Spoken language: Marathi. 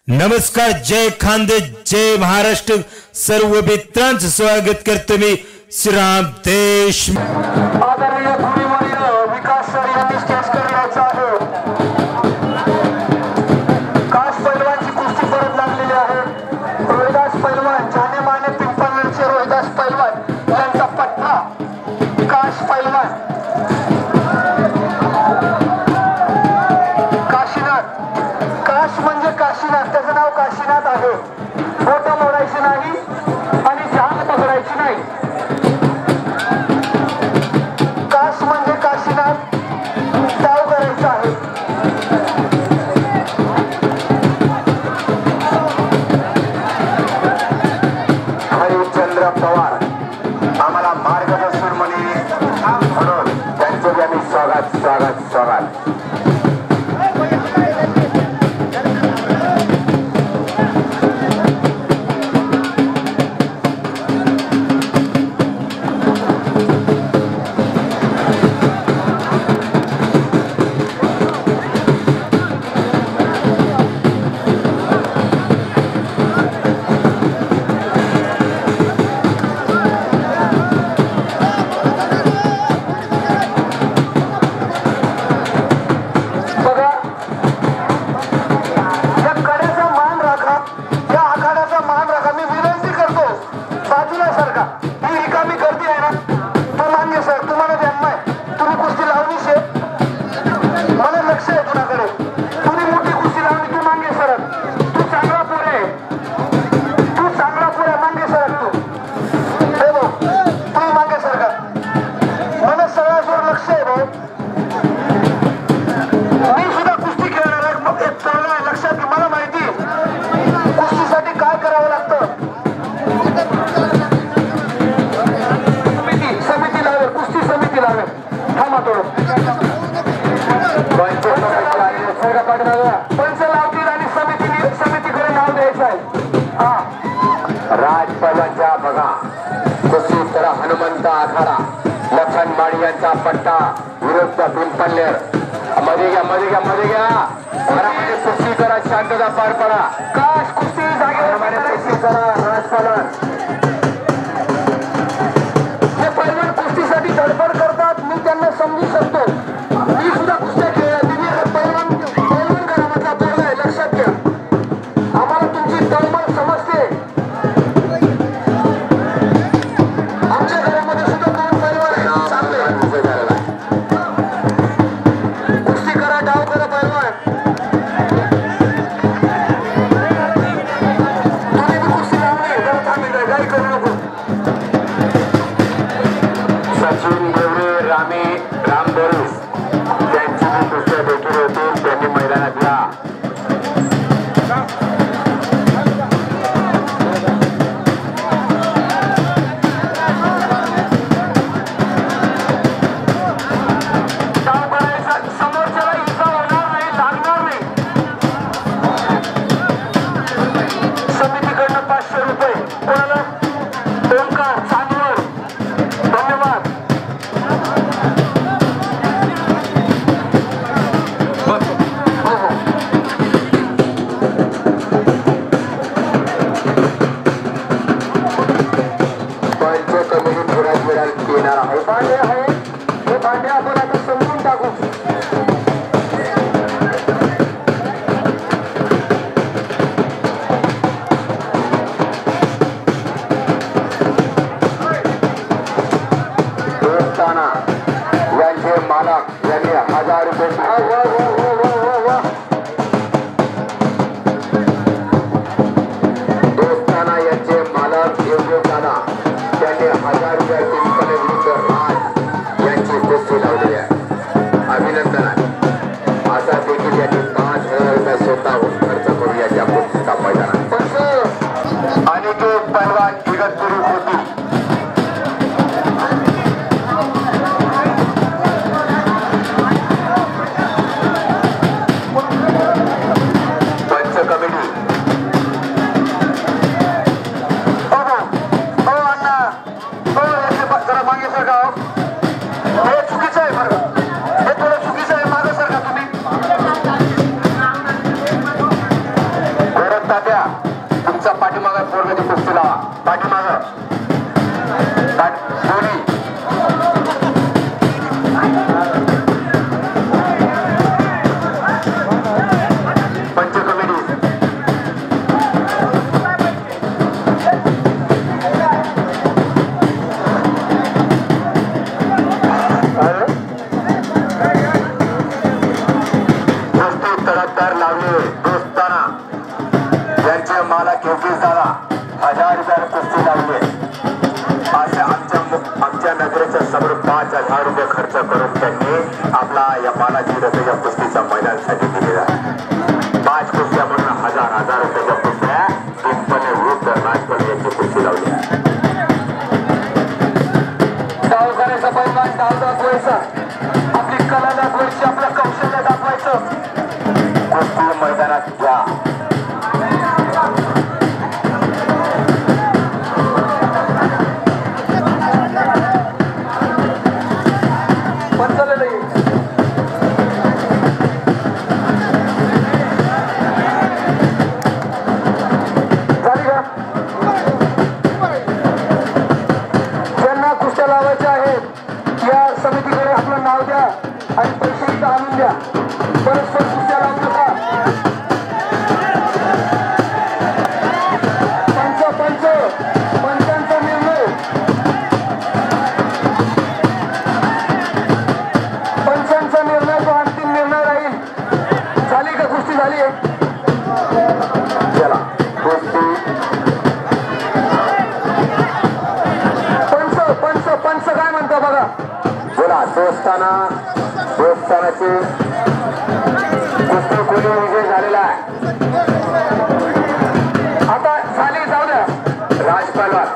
नमस्कार, जय खानदेश, जय महाराष्ट्र. सर्व मित्रांचं स्वागत करतो मी श्रीराम देश. आदरणीय गुरुवर्य विकास सर यांनी स्टेज करायचा आहे. काश पैलवानची कुस्ती परत लागलेली आहे. रोहिदास पैलवान, जाने माने पिंपळनेरचे रोहिदास पैलवान यांचा पट्टा काश पैलवान. काशीनाथ, काश म्हणजे काशीनाथ, त्याचं नाव काशीनाथ आहे. बोटं मोडायची नाही आणि जान पकडायची नाही. काश म्हणजे काशीनाथ, डाव करायचा आहे. हरिश्चंद्र पवार आम्हाला मार्गदर्शन म्हणून त्यांचे आम्ही स्वागत स्वागत स्वागत. राजपैलवानच्या बघा कुस्ती करा. हनुमंत आखाडा लखनबाडी यांचा पट्टा विरुद्ध पिंपळनेर. मध्ये घ्या मध्ये घ्या मध्ये घ्या. घरामध्ये कुस्ती करा, शांतता पार पडा. काश कुस्ती जागेवर कुस्ती करा. राजपैलवान हे पैलवान कुस्तीसाठी धडपड करतात, मी त्यांना समजू शकतो. मी सुद्धा कुस्त्या खेळल्या. तुम्ही पैलवान घरामधला बोलला आहे, लक्षात घ्या. आम्हाला तुमची तळमळ समजते. आमच्या घरामध्ये सुद्धा दोन पैलवान आहेत, चांगले. कुस्ती करा, डाव करा पैलवान. तुम्ही कुस्ती लावली, जरा थांबी. तात्या तुमचा पाठीमागा पोरगाची कुस्ती लावा पाठीमागा दोन्ही पंच कमिटी तडकदार लावले दोस्ताना यांचे मला केवकीस झाला 1000 कुस्ती लावले असे आमच्या नगरीच्या समोर 5000 रुपये खर्च करून त्यांनी आपला या मालाची रथच्या कुस्तीच्या मैदानासाठी दिलेला 5 कुस्त्या म्हणून 1000 रुपयाच्या कुस्त्या टिप्पणे विरुद्ध राजपणे यांची कुस्ती लावली डाव करायचा पैलवान डाव दाखवायचा आपली कला दाखवायची आपलं कौशल्य दाखवायचं कुस्ती मैदानात घ्या समितीकडे आपलं नाव द्या आणि पैसे इथं आणून द्या परस्पर कुस्त्या लावू नका पंचांचा निर्णय पंचांचा निर्णय तो अंतिम निर्णय राहील झाली का कुस्ती झाली चला कुस्ती पंच काय म्हणतो बघा बोला दोस्तानाची कुस्ती खोली विजय झालेला आहे आता झाली जाऊ द्या राजपालवान